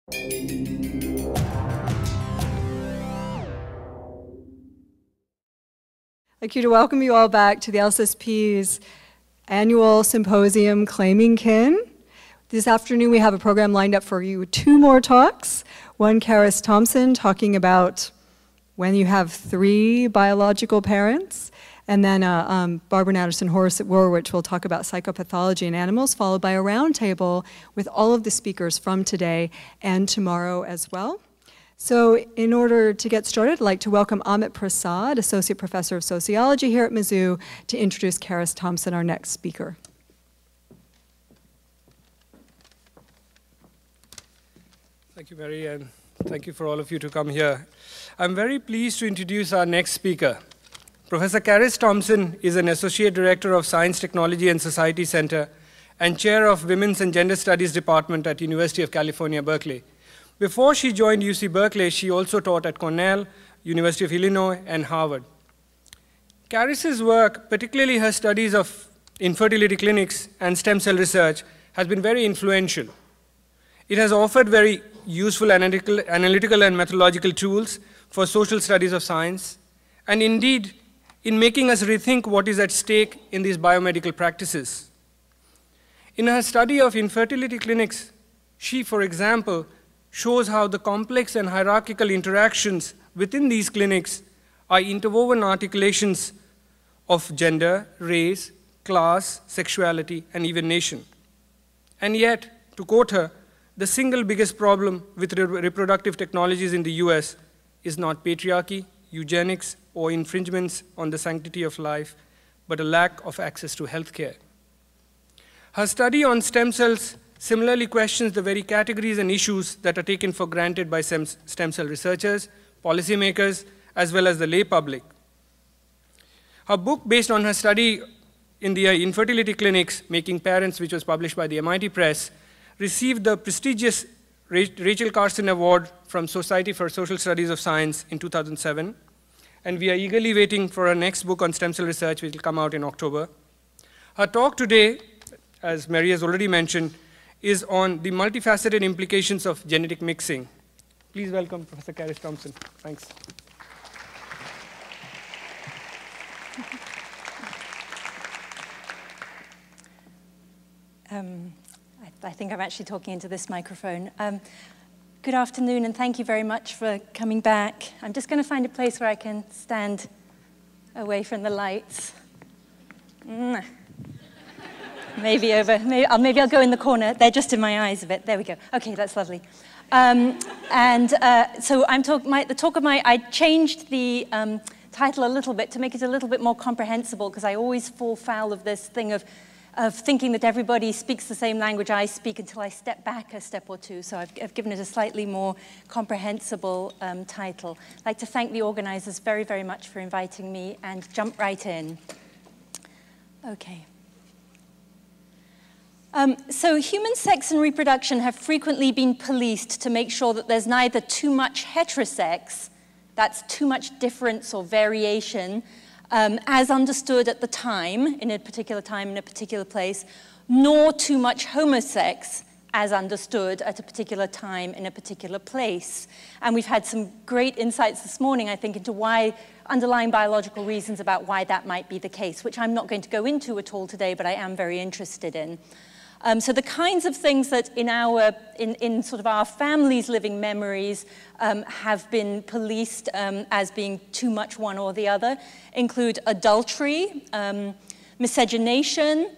I'd like to welcome you all back to the LSSP's annual symposium, Claiming Kin. This afternoon we have a program lined up for you, 2 more talks. One, Charis Thompson, talking about when you have 3 biological parents, and then Barbara Natterson-Horwich will talk about psychopathology in animals, followed by a roundtable with all of the speakers from today and tomorrow as well. So in order to get started, I'd like to welcome Amit Prasad, Associate Professor of Sociology here at Mizzou, to introduce Charis Thompson, our next speaker. Thank you, Mary, and thank you for all of you to come here. I'm very pleased to introduce our next speaker. Professor Charis Thompson is an Associate Director of Science, Technology, and Society Center and Chair of Women's and Gender Studies Department at University of California, Berkeley. Before she joined UC Berkeley, she also taught at Cornell, University of Illinois, and Harvard. Charis's work, particularly her studies of infertility clinics and stem cell research, has been very influential. It has offered very useful analytical and methodological tools for social studies of science, and indeed, in making us rethink what is at stake in these biomedical practices. In her study of infertility clinics, she, for example, shows how the complex and hierarchical interactions within these clinics are interwoven articulations of gender, race, class, sexuality, and even nation. And yet, to quote her, the single biggest problem with reproductive technologies in the US is not patriarchy, eugenics, or infringements on the sanctity of life, but a lack of access to healthcare. Her study on stem cells similarly questions the very categories and issues that are taken for granted by stem cell researchers, policymakers, as well as the lay public. Her book, based on her study in the infertility clinics, Making Parents, which was published by the MIT Press, received the prestigious Rachel Carson Award from Society for Social Studies of Science in 2007. And we are eagerly waiting for her next book on stem cell research, which will come out in October. Her talk today, as Mary has already mentioned, is on the multifaceted implications of genetic mixing. Please welcome Professor Charis Thompson. Thanks. I think I'm actually talking into this microphone. Good afternoon, and thank you very much for coming back. I'm just going to find a place where I can stand away from the lights. Maybe I'll go in the corner. They're just in my eyes a bit. There we go. Okay, that's lovely. So I changed the title a little bit to make it a little bit more comprehensible, because I always fall foul of this thing of thinking that everybody speaks the same language I speak until I step back a step or two. So I've given it a slightly more comprehensible title. I'd like to thank the organizers very, very much for inviting me, and jump right in. Okay. So human sex and reproduction have frequently been policed to make sure that there's neither too much heterosex, that's too much difference or variation, as understood at the time, in a particular place, nor too much homosex, as understood at a particular time in a particular place. And we've had some great insights this morning, I think, into why, underlying biological reasons about why that might be the case, which I'm not going to go into at all today, but I am very interested in. So the kinds of things that in sort of our families' living memories have been policed as being too much one or the other include adultery, miscegenation,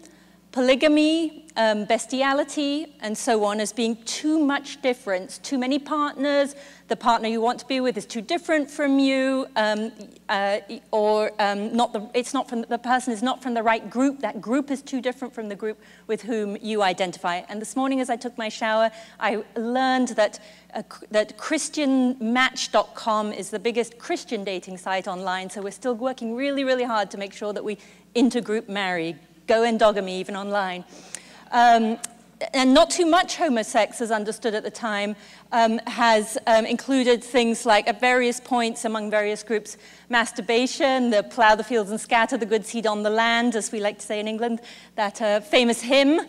polygamy, bestiality, and so on, as being too much difference, too many partners, the partner you want to be with is too different from you, the person is not from the right group, that group is too different from the group with whom you identify. And this morning as I took my shower, I learned that ChristianMatch.com is the biggest Christian dating site online, so we're still working really, really hard to make sure that we intergroup marry, go endogamy even online. and not too much homosex as understood at the time, has included things like at various points among various groups, masturbation, the plough the fields and scatter the good seed on the land, as we like to say in England, that famous hymn,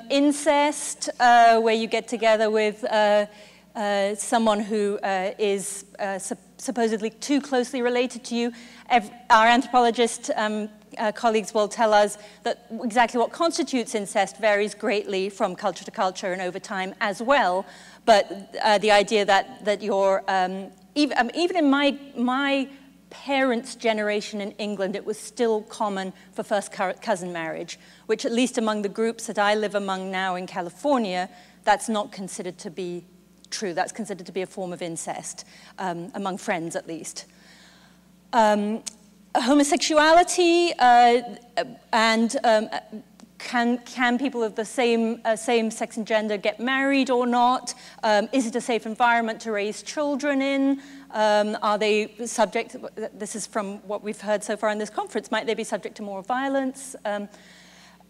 incest, where you get together with someone who is supposedly too closely related to you. Our anthropologist colleagues will tell us that exactly what constitutes incest varies greatly from culture to culture and over time as well. But the idea that you're, even in my parents' generation in England, it was still common for first cousin marriage, which at least among the groups that I live among now in California, that's not considered to be true. That's considered to be a form of incest, among friends at least. Homosexuality and can people of the same sex and gender get married or not? Is it a safe environment to raise children in? Are they subject, this is from what we've heard so far in this conference, might they be subject to more violence?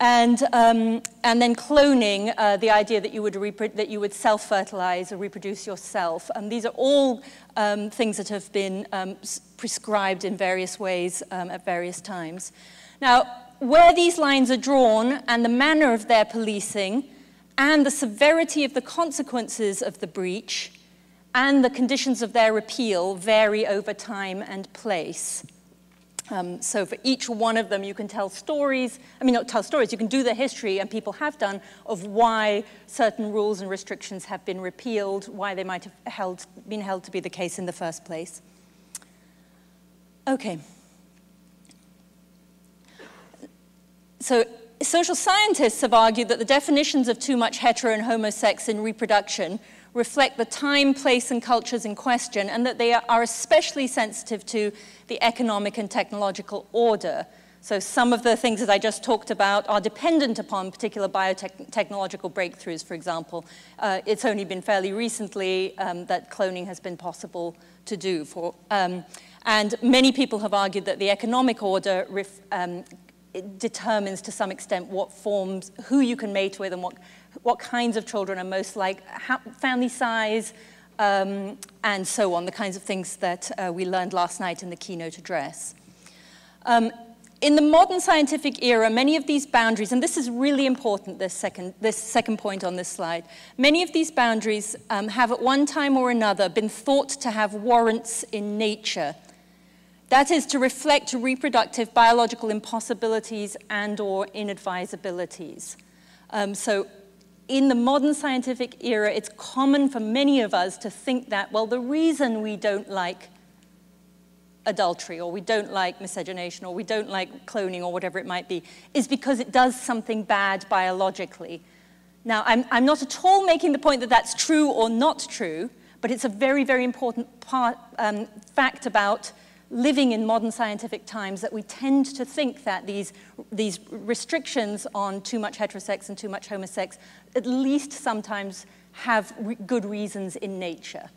And then cloning, the idea that you would self-fertilize or reproduce yourself. These are all things that have been prescribed in various ways at various times. Now, where these lines are drawn and the manner of their policing and the severity of the consequences of the breach and the conditions of their repeal vary over time and place. So for each one of them, you can tell stories. I mean, not tell stories, you can do the history, and people have done, of why certain rules and restrictions have been repealed, why they might have been held to be the case in the first place. Okay. So social scientists have argued that the definitions of too much hetero and homosex in reproduction reflect the time, place, and cultures in question, and that they are especially sensitive to the economic and technological order. So some of the things that I just talked about are dependent upon particular biotechnological breakthroughs, for example. It's only been fairly recently that cloning has been possible to do. And many people have argued that the economic order it determines to some extent what forms, who you can mate with, and what kinds of children are most like, family size, and so on, the kinds of things that we learned last night in the keynote address. In the modern scientific era, many of these boundaries, and this is really important, this second point on this slide, many of these boundaries have at one time or another been thought to have warrants in nature. That is, to reflect reproductive biological impossibilities and/or inadvisabilities. So in the modern scientific era, it's common for many of us to think that, well, the reason we don't like adultery, or we don't like miscegenation, or we don't like cloning, or whatever it might be, is because it does something bad biologically. Now, I'm not at all making the point that that's true or not true, but it's a very, very important fact about living in modern scientific times, that we tend to think that these restrictions on too much heterosex and too much homosex at least sometimes have good reasons in nature.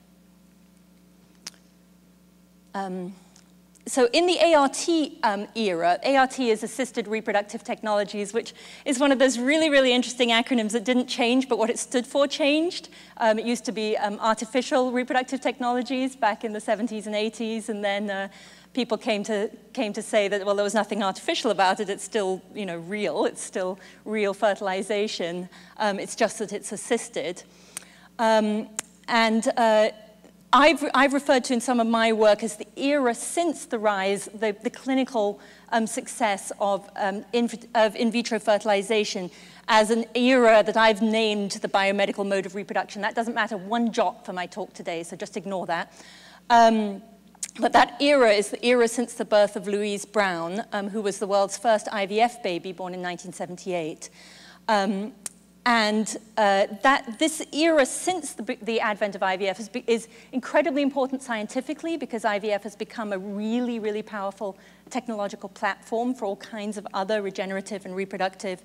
So in the ART era, ART is Assisted Reproductive Technologies, which is one of those really, really interesting acronyms that didn't change, but what it stood for changed. It used to be Artificial Reproductive Technologies back in the 70s and 80s, and then people came to say that, well, there was nothing artificial about it. It's still, real. It's still real fertilization. It's just that it's assisted. I've referred to in some of my work as the era since the rise, the clinical success of in vitro fertilization as an era that I've named the biomedical mode of reproduction. That doesn't matter one jot for my talk today, so just ignore that. But that era is the era since the birth of Louise Brown, who was the world's first IVF baby, born in 1978. This era since the advent of IVF is incredibly important scientifically, because IVF has become a really, really powerful technological platform for all kinds of other regenerative and reproductive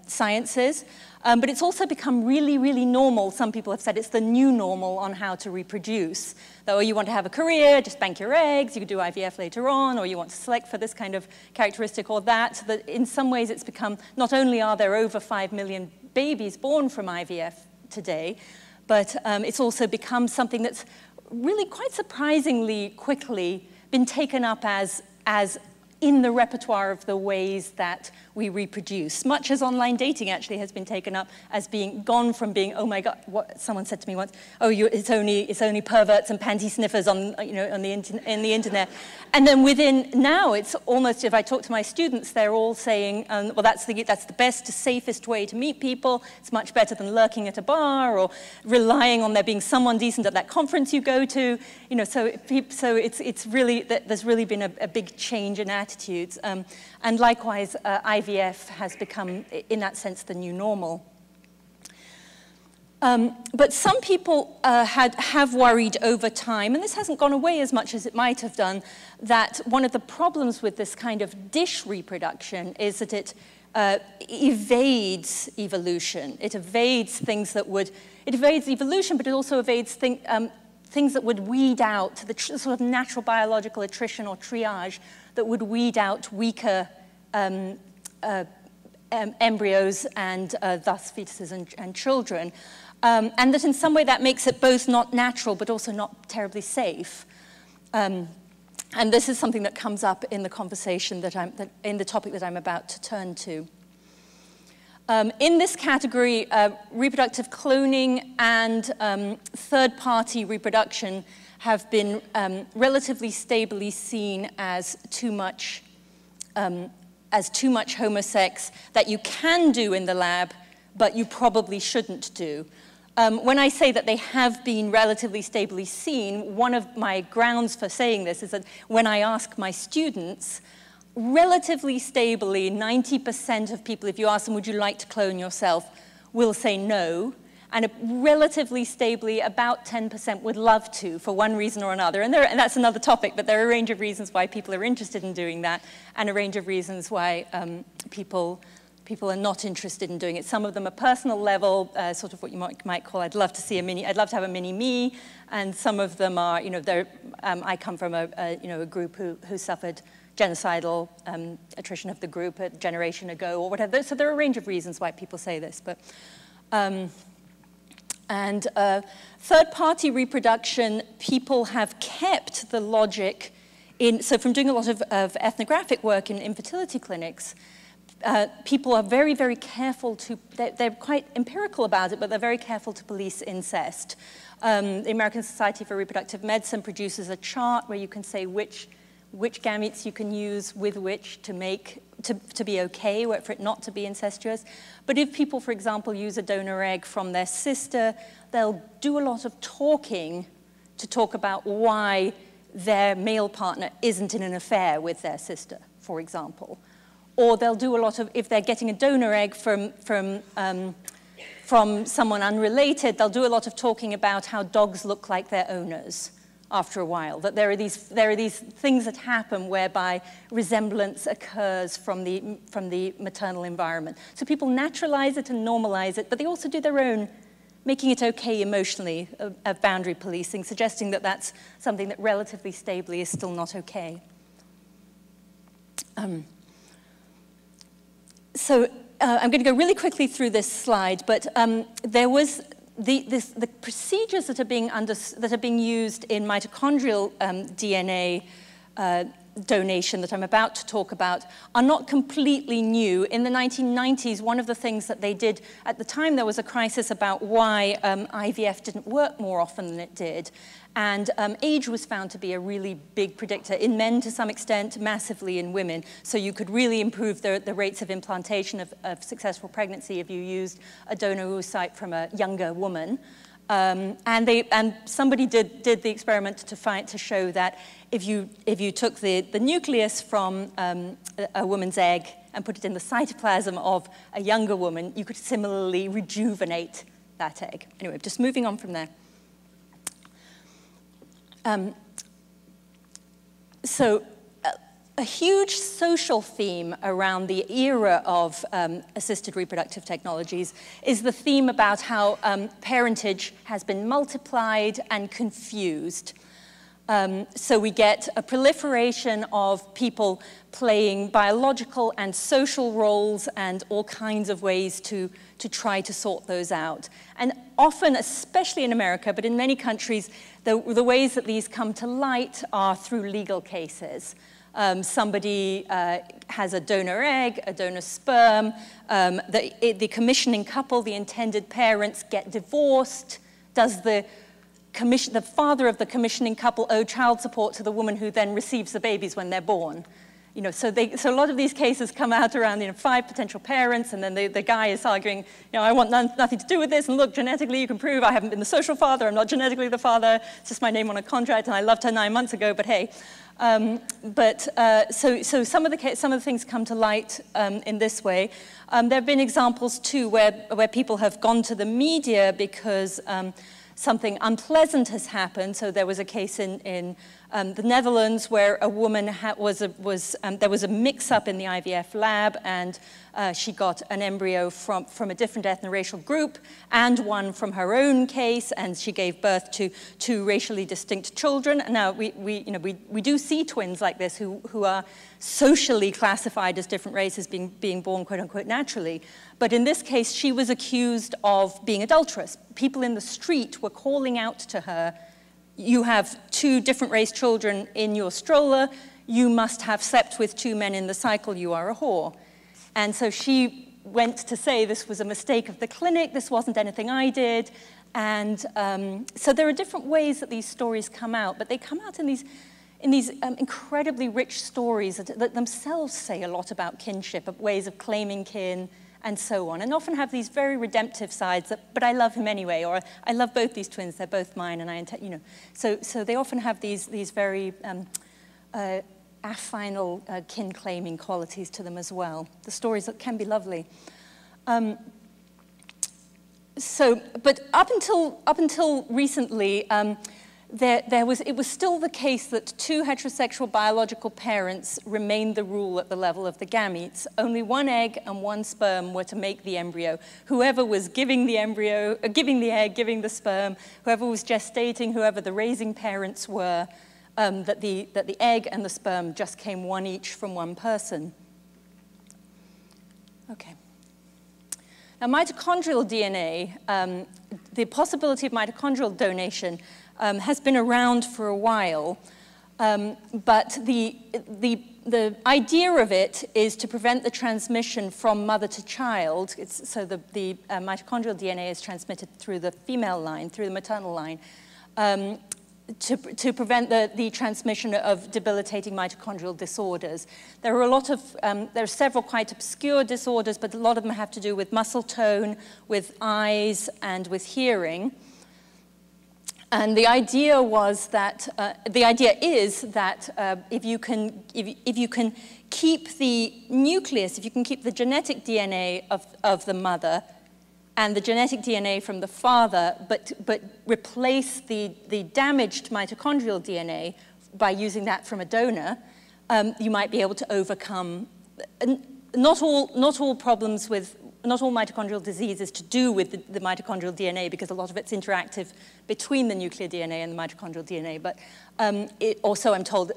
sciences. But it's also become really, really normal. Some people have said it's the new normal on how to reproduce. Though you want to have a career, just bank your eggs, you can do IVF later on, or you want to select for this kind of characteristic or that. So that in some ways it's become, not only are there over 5 million babies born from IVF today, but it's also become something that's really quite surprisingly quickly been taken up as in the repertoire of the ways that we reproduce, much as online dating actually has been taken up as being gone from being, oh my God, what someone said to me once, oh, it's only perverts and panty sniffers on in the internet, and then within now it's almost, if I talk to my students, they're all saying, well, that's the best, safest way to meet people. It's much better than lurking at a bar or relying on there being someone decent at that conference you go to, So it's really there's really been a big change in attitudes, and likewise IVF has become, in that sense, the new normal. But some people have worried over time, and this hasn't gone away as much as it might have done, that one of the problems with this kind of dish reproduction is that it evades evolution. It evades things that would, it evades evolution, but it also evades things that would weed out the sort of natural biological attrition or triage that would weed out weaker embryos and thus fetuses and children. And that in some way that makes it both not natural but also not terribly safe. And this is something that comes up in the conversation in the topic that I'm about to turn to. In this category, reproductive cloning and third-party reproduction have been relatively stably seen as too much homosex that you can do in the lab, but you probably shouldn't do. When I say that they have been relatively stably seen, one of my grounds for saying this is that when I ask my students, relatively stably, 90% of people, if you ask them, would you like to clone yourself, will say no. And relatively stably, about 10% would love to, for one reason or another. And that's another topic, but there are a range of reasons why people are interested in doing that, and a range of reasons why people are not interested in doing it. Some of them are personal level, sort of what you might call, I'd love to have a mini me, and some of them are, I come from a group who suffered genocidal attrition of the group a generation ago or whatever. So there are a range of reasons why people say this, but. Third-party reproduction, people have kept the logic in, so from doing a lot of ethnographic work in infertility clinics, people are very, very careful to, they're quite empirical about it, but they're very careful to police incest. The American Society for Reproductive Medicine produces a chart where you can say which gametes you can use with which to make, to be okay, for it not to be incestuous. But if people, for example, use a donor egg from their sister, they'll do a lot of talking to talk about why their male partner isn't in an affair with their sister, for example. Or they'll do a lot of, if they're getting a donor egg from someone unrelated, they'll do a lot of talking about how dogs look like their owners after a while, that there are these things that happen whereby resemblance occurs from the maternal environment. So people naturalize it and normalize it, but they also do their own, making it okay emotionally, of boundary policing, suggesting that that's something that relatively stably is still not okay. So I'm going to go really quickly through this slide, but there was the procedures that are being used in mitochondrial DNA donation that I'm about to talk about are not completely new. In the 1990s, one of the things that they did, at the time there was a crisis about why IVF didn't work more often than it did. And age was found to be a really big predictor in men to some extent, massively in women. So you could really improve the rates of implantation of successful pregnancy if you used a donor oocyte from a younger woman. And somebody did the experiment to show that if you took the nucleus from a woman's egg and put it in the cytoplasm of a younger woman, you could similarly rejuvenate that egg. Anyway, just moving on from there. So a huge social theme around the era of assisted reproductive technologies is the theme about how parentage has been multiplied and confused. So we get a proliferation of people playing biological and social roles and all kinds of ways to try to sort those out. And often, especially in America, but in many countries, the ways that these come to light are through legal cases. Somebody has a donor egg, a donor sperm, the commissioning couple, the intended parents, get divorced. Does the father of the commissioning couple owe child support to the woman who then receives the babies when they're born? You know, so a lot of these cases come out around 5 potential parents, and then the guy is arguing, I want nothing to do with this, and look, genetically you can prove I haven't been the social father, I'm not genetically the father, it's just my name on a contract, and I loved her 9 months ago, but hey. So some of the things come to light in this way. There have been examples too where people have gone to the media because something unpleasant has happened. So there was a case in the Netherlands where a woman there was a mix-up in the IVF lab, and she got an embryo from a different ethno-racial group and one from her own case, and she gave birth to 2 racially distinct children. Now we do see twins like this who are socially classified as different races being born quote unquote naturally. But in this case, she was accused of being adulterous. People in the street were calling out to her, you have 2 different race children in your stroller, you must have slept with 2 men in the cycle, you are a whore. And so she went to say this was a mistake of the clinic, this wasn't anything I did. And so there are different ways that these stories come out, but they come out in these incredibly rich stories that themselves say a lot about kinship, of ways of claiming kin, and so on, and often have these very redemptive sides, but I love him anyway, or I love both these twins, they're both mine, and I intend, So they often have these very affinal kin-claiming qualities to them as well. The stories that can be lovely. But up until recently, it was still the case that 2 heterosexual biological parents remained the rule at the level of the gametes. Only 1 egg and 1 sperm were to make the embryo. Whoever was giving the embryo, giving the egg, giving the sperm, whoever was gestating, whoever the raising parents were, that the egg and the sperm just came 1 each from 1 person. Okay. Now, mitochondrial DNA, the possibility of mitochondrial donation has been around for a while, but the idea of it is to prevent the transmission from mother to child. So the mitochondrial DNA is transmitted through the female line, through the maternal line, to prevent the transmission of debilitating mitochondrial disorders. There are several quite obscure disorders, but a lot of them have to do with muscle tone, with eyes, and with hearing. And the idea is that if you can keep the nucleus, if you can keep the genetic DNA of the mother and the genetic DNA from the father, but replace the damaged mitochondrial DNA by using that from a donor, you might be able to overcome not all problems with. Not all mitochondrial disease is to do with the mitochondrial DNA, because a lot of it's interactive between the nuclear DNA and the mitochondrial DNA. But also, I'm told,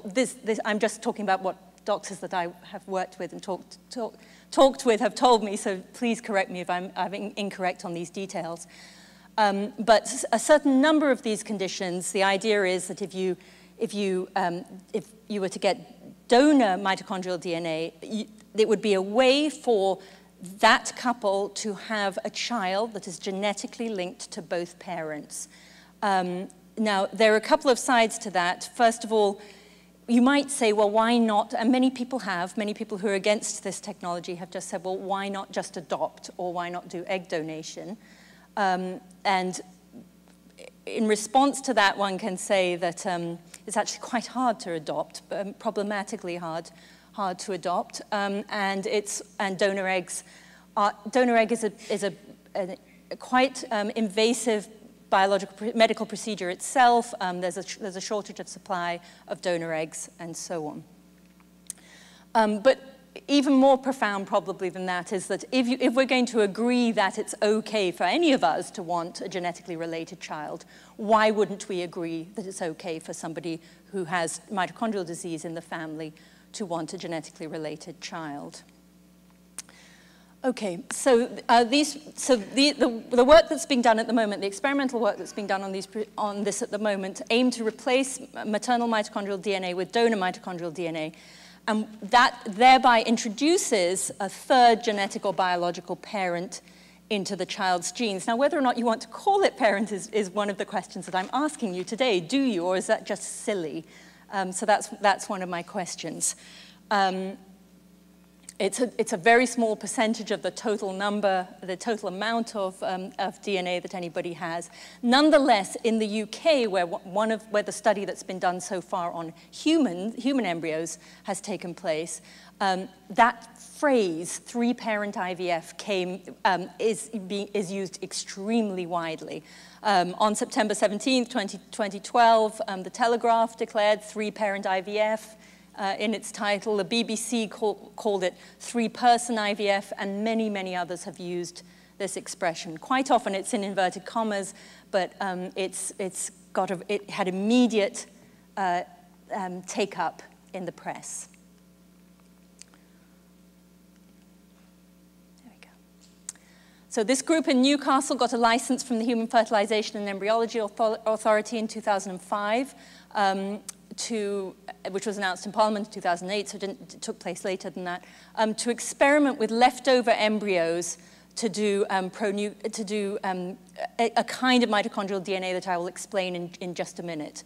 I'm just talking about what doctors that I have worked with and talked with have told me, so please correct me if I'm incorrect on these details. But a certain number of these conditions, the idea is that if you were to get donor mitochondrial DNA, it would be a way for that couple to have a child that is genetically linked to both parents. Now, there are a couple of sides to that. First of all, you might say, well, why not? And many people who are against this technology have just said, well, why not just adopt, or why not do egg donation? And in response to that, one can say that it's actually quite hard to adopt, problematically hard to adopt, and donor eggs. Donor egg is a quite invasive medical procedure itself. There's a shortage of supply of donor eggs, and so on. But even more profound probably than that is that if we're going to agree that it's okay for any of us to want a genetically related child, why wouldn't we agree that it's okay for somebody who has mitochondrial disease in the family to want a genetically related child? Okay, so the work that's being done at the moment, the experimental work that's being done on this at the moment, aim to replace maternal mitochondrial DNA with donor mitochondrial DNA. And that thereby introduces a third genetic or biological parent into the child's genes. Now, whether or not you want to call it parent is one of the questions that I'm asking you today. Do you, or is that just silly? So that's one of my questions. It's a very small percentage of the total number, the total amount of DNA that anybody has. Nonetheless, in the UK, where the study that's been done so far on human embryos has taken place, that phrase, three-parent IVF, is used extremely widely. On September 17th, 2012, the Telegraph declared three-parent IVF. In its title, the BBC called it three-person IVF, and many, many others have used this expression. Quite often it's in inverted commas, but it had immediate take-up in the press. There we go. So this group in Newcastle got a license from the Human Fertilization and Embryology Authority in 2005. Which was announced in Parliament in 2008, so it took place later than that, to experiment with leftover embryos to do, a kind of mitochondrial DNA that I will explain in just a minute.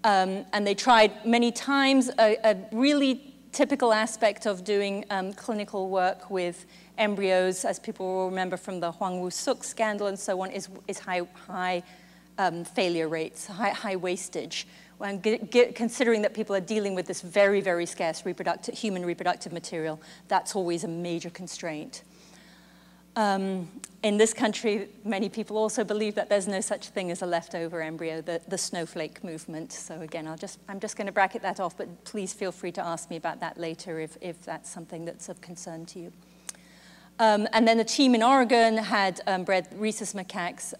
And they tried many times. A really typical aspect of doing clinical work with embryos, as people will remember from the Huang Woo-suk scandal and so on, is high failure rates, high wastage. And considering that people are dealing with this very, very scarce human reproductive material, that's always a major constraint. In this country, many people also believe that there's no such thing as a leftover embryo, the snowflake movement. So again, I'm just going to bracket that off, but please feel free to ask me about that later if that's something that's of concern to you. And then a team in Oregon had bred rhesus macaques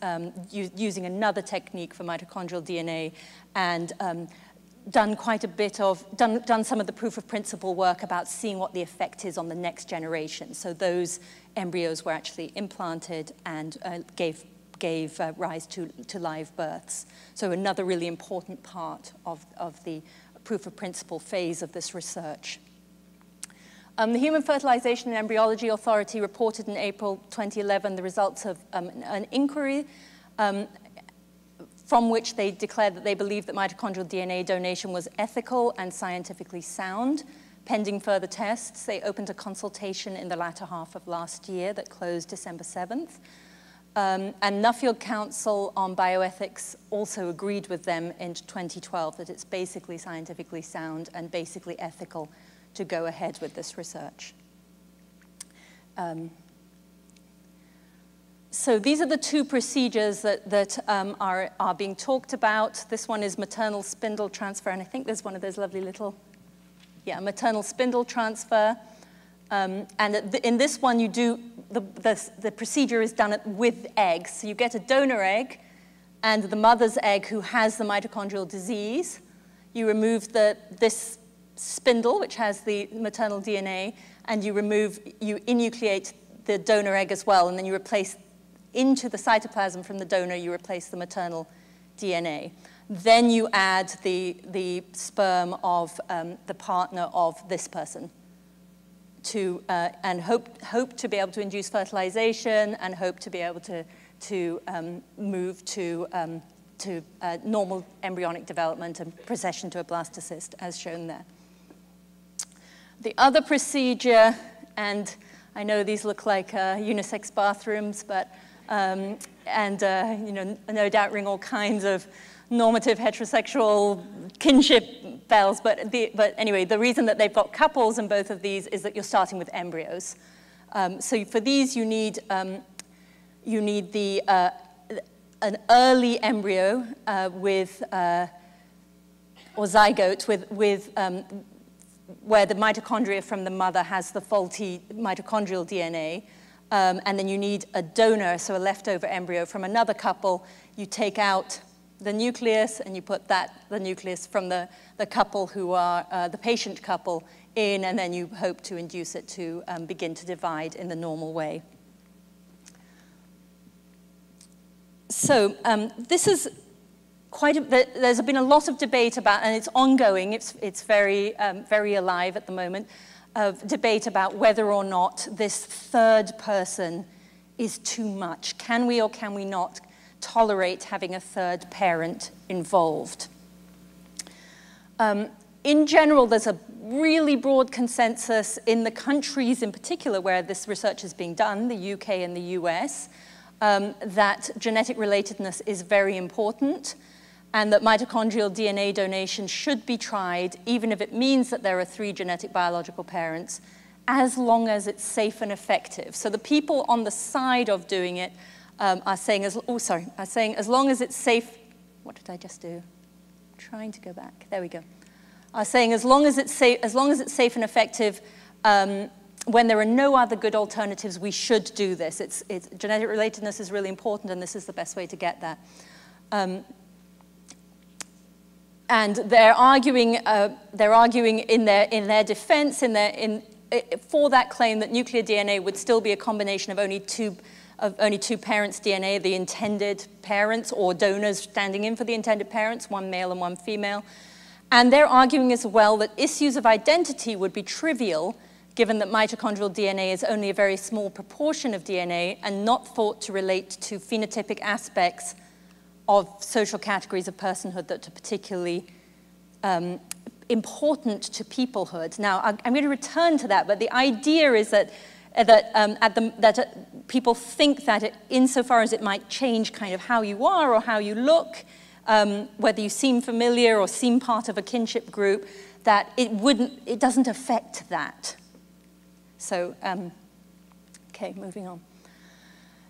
using another technique for mitochondrial DNA and done quite a bit of, done some of the proof of principle work about seeing what the effect is on the next generation. So those embryos were actually implanted and gave rise to live births. So another really important part of the proof of principle phase of this research. The Human Fertilization and Embryology Authority reported in April 2011 the results of an inquiry from which they declared that they believed that mitochondrial DNA donation was ethical and scientifically sound. Pending further tests, they opened a consultation in the latter half of last year that closed December 7th. And Nuffield Council on Bioethics also agreed with them in 2012 that it's basically scientifically sound and basically ethical to go ahead with this research. So these are the two procedures that are being talked about. This one is maternal spindle transfer, and I think there's one of those lovely little, maternal spindle transfer. And in this one, you do, the procedure is done with eggs. So you get a donor egg and the mother's egg who has the mitochondrial disease. You remove this spindle, which has the maternal DNA, and you enucleate the donor egg as well, and then you replace into the cytoplasm from the donor, you replace the maternal DNA. Then you add the sperm of the partner of this person and hope to be able to induce fertilization and hope to be able to move to normal embryonic development and procession to a blastocyst, as shown there. The other procedure, and I know these look like unisex bathrooms, but no doubt ring all kinds of normative heterosexual kinship bells. But anyway, the reason that they've got couples in both of these is that you're starting with embryos. So for these, you need an early embryo or zygote with where the mitochondria from the mother has the faulty mitochondrial DNA, and then you need a donor, so a leftover embryo from another couple. You take out the nucleus and you put the nucleus from the couple who are the patient couple in, and then you hope to induce it to begin to divide in the normal way. So this is there's been a lot of debate about, and it's ongoing, it's very, very alive at the moment, of debate about whether or not this third person is too much. Can we or can we not tolerate having a third parent involved? In general, there's a really broad consensus in the countries in particular where this research is being done, the UK and the US, that genetic relatedness is very important, and that mitochondrial DNA donation should be tried, even if it means that there are 3 genetic biological parents, as long as it's safe and effective. So the people on the side of doing it are saying, as long as it's safe, what did I just do? I'm trying to go back, there we go. Are saying as long as it's safe and effective, when there are no other good alternatives, we should do this. Genetic relatedness is really important, and this is the best way to get that. And they're arguing in their defense, for that claim that nuclear DNA would still be a combination of only two parents' DNA, the intended parents or donors standing in for the intended parents, one male and one female. And they're arguing as well that issues of identity would be trivial, given that mitochondrial DNA is only a very small proportion of DNA and not thought to relate to phenotypic aspects of social categories of personhood that are particularly important to peoplehood. Now, I'm going to return to that, but the idea is that people think that insofar as it might change kind of how you are or how you look, whether you seem familiar or seem part of a kinship group, that it doesn't affect that. So, okay, moving on.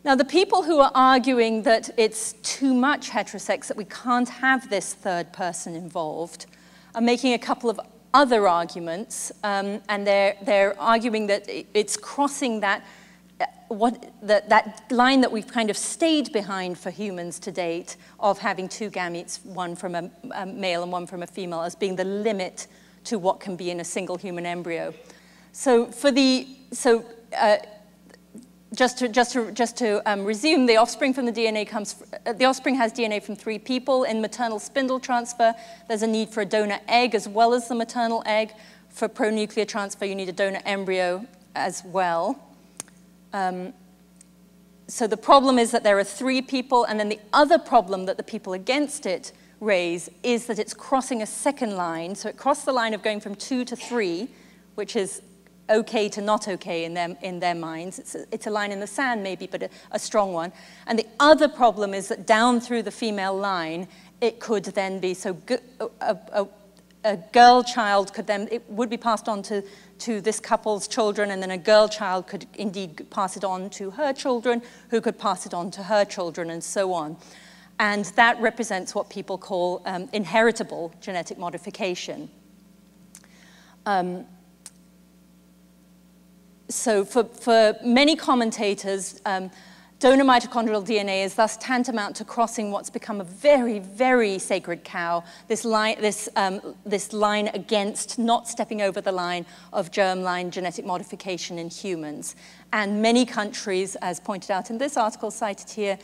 Now, the people who are arguing that it's too much heterosex, that we can't have this third person involved, are making a couple of other arguments, and they're arguing that it's crossing that line that we've kind of stayed behind for humans to date of having 2 gametes, one from a male and one from a female, as being the limit to what can be in a single human embryo. So just to resume, the offspring from the DNA the offspring has DNA from 3 people. In maternal spindle transfer, there's a need for a donor egg as well as the maternal egg. For pronuclear transfer, you need a donor embryo as well. So the problem is that there are 3 people, and then the other problem that the people against it raise is that it's crossing a second line. So it crossed the line of going from 2 to 3, which is okay to not okay in their minds. It's a line in the sand maybe, but a strong one. And the other problem is that down through the female line, it could then be, so a girl child could then, it would be passed on to this couple's children, and then a girl child could indeed pass it on to her children, who could pass it on to her children, and so on. And that represents what people call inheritable genetic modification. So for many commentators, donor mitochondrial DNA is thus tantamount to crossing what's become a very, very sacred cow, this line against not stepping over the line of germline genetic modification in humans. And many countries, as pointed out in this article cited here,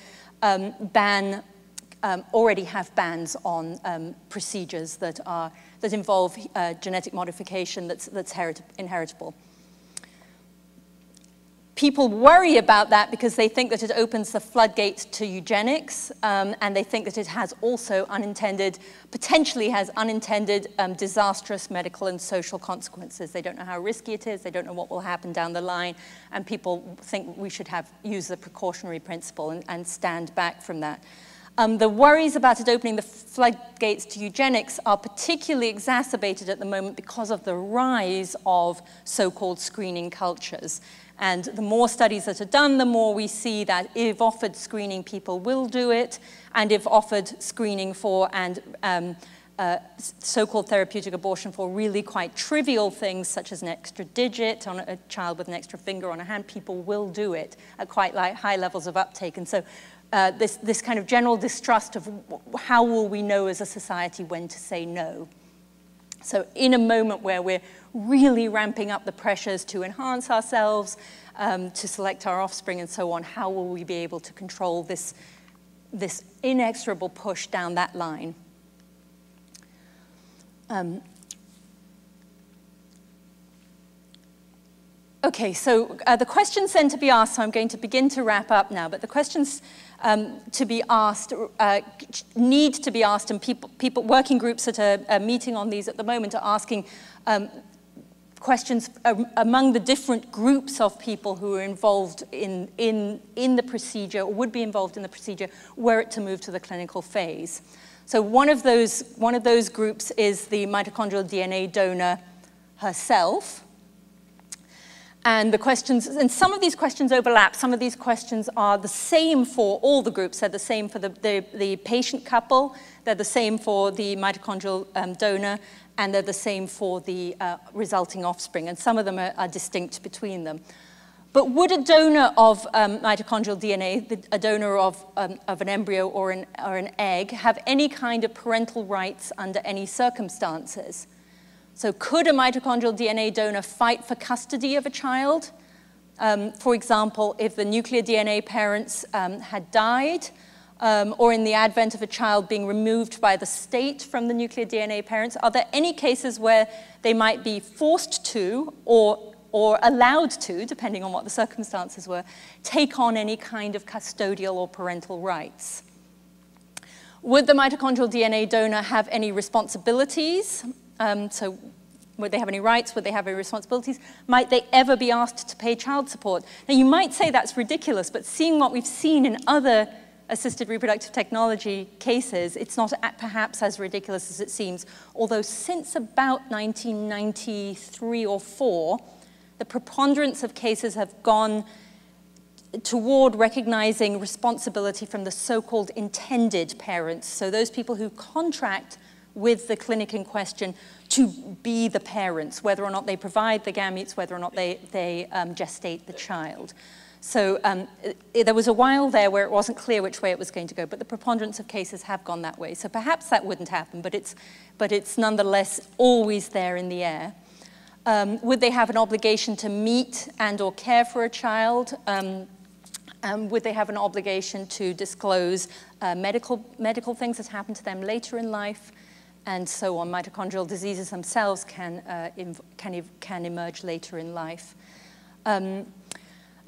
already have bans on procedures that involve genetic modification that's inheritable. People worry about that because they think that it opens the floodgates to eugenics, and they think that it has also potentially has unintended disastrous medical and social consequences. They don't know how risky it is, they don't know what will happen down the line, and people think we should use the precautionary principle and stand back from that. The worries about it opening the floodgates to eugenics are particularly exacerbated at the moment because of the rise of so-called screening cultures. And the more studies that are done, the more we see that if offered screening, people will do it, and if offered screening for and so-called therapeutic abortion for really quite trivial things, such as an extra digit on a child with an extra finger on a hand. People will do it at quite high levels of uptake. And so this kind of general distrust of how will we know as a society when to say no. So in a moment where we're really ramping up the pressures to enhance ourselves, to select our offspring and so on, how will we be able to control this inexorable push down that line? Okay, so the questions then to be asked, so I'm going to begin to wrap up now, but the questions to be asked need to be asked, and working groups that are meeting on these at the moment are asking questions among the different groups of people who are involved in the procedure, or would be involved in the procedure, were it to move to the clinical phase. So one of those groups is the mitochondrial DNA donor herself. And the questions, and some of these questions overlap. Some of these questions are the same for all the groups. They're the same for the patient couple. They're the same for the mitochondrial donor. And they're the same for the resulting offspring. And some of them are distinct between them. But would a donor of mitochondrial DNA, a donor of an embryo or an egg, have any kind of parental rights under any circumstances? So could a mitochondrial DNA donor fight for custody of a child? For example, if the nuclear DNA parents had died, or in the advent of a child being removed by the state from the nuclear DNA parents, are there any cases where they might be forced to, or allowed to, depending on what the circumstances were, take on any kind of custodial or parental rights? Would the mitochondrial DNA donor have any responsibilities? So would they have any rights? Would they have any responsibilities? Might they ever be asked to pay child support? Now, you might say that's ridiculous, but seeing what we've seen in other assisted reproductive technology cases, it's not perhaps as ridiculous as it seems, although since about 1993 or 4, the preponderance of cases have gone toward recognizing responsibility from the so-called intended parents, so those people who contract with the clinic in question to be the parents, whether or not they provide the gametes, whether or not they gestate the child. So there was a while there where it wasn't clear which way it was going to go, but the preponderance of cases have gone that way. So perhaps that wouldn't happen, but it's nonetheless always there in the air. Would they have an obligation to meet and or care for a child? Would they have an obligation to disclose medical things that happen to them later in life? And so on. Mitochondrial diseases themselves can emerge later in life.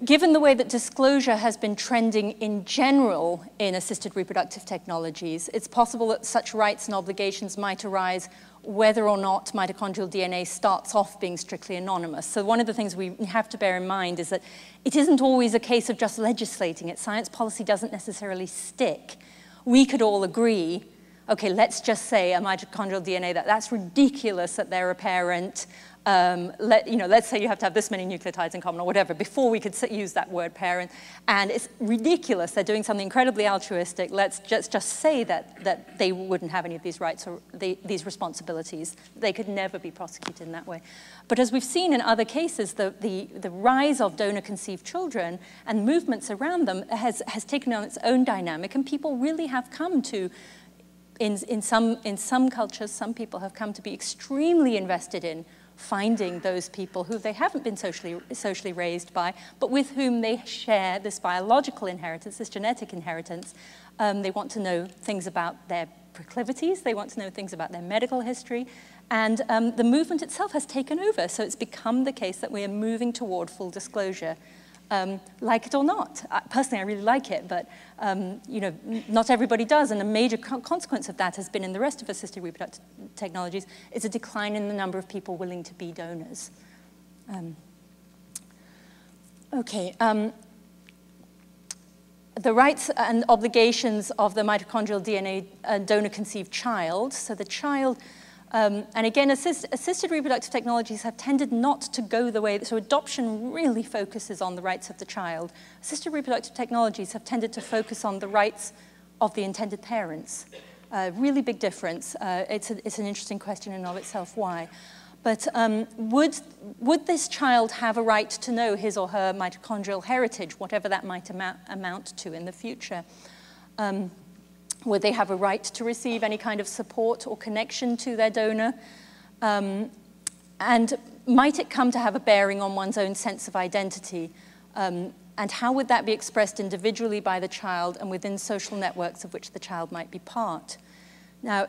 Given the way that disclosure has been trending in general in assisted reproductive technologies, it's possible that such rights and obligations might arise whether or not mitochondrial DNA starts off being strictly anonymous. So one of the things we have to bear in mind is that it isn't always a case of just legislating it. Science policy doesn't necessarily stick. We could all agree, okay, let's just say a mitochondrial DNA, that's ridiculous that they're a parent. Let's say you have to have this many nucleotides in common or whatever before we could use that word parent. And it's ridiculous. They're doing something incredibly altruistic. Let's just say that they wouldn't have any of these rights or these responsibilities. They could never be prosecuted in that way. But as we've seen in other cases, the rise of donor-conceived children and movements around them has taken on its own dynamic, and people really have come to, in some cultures, some people have come to be extremely invested in finding those people who they haven't been socially raised by, but with whom they share this biological inheritance, this genetic inheritance. They want to know things about their proclivities, they want to know things about their medical history, and the movement itself has taken over, so it's become the case that we are moving toward full disclosure. Like it or not. Personally, I really like it, but not everybody does, and a major consequence of that has been in the rest of assisted reproductive technologies is a decline in the number of people willing to be donors. The rights and obligations of the mitochondrial DNA donor-conceived child. So the child, and again, assisted reproductive technologies have tended not to go the way, so adoption really focuses on the rights of the child. Assisted reproductive technologies have tended to focus on the rights of the intended parents. Really big difference. It's an interesting question in and of itself, why? But would this child have a right to know his or her mitochondrial heritage, whatever that might amount to in the future? Would they have a right to receive any kind of support or connection to their donor? And might it come to have a bearing on one's own sense of identity? And how would that be expressed individually by the child and within social networks of which the child might be part? Now,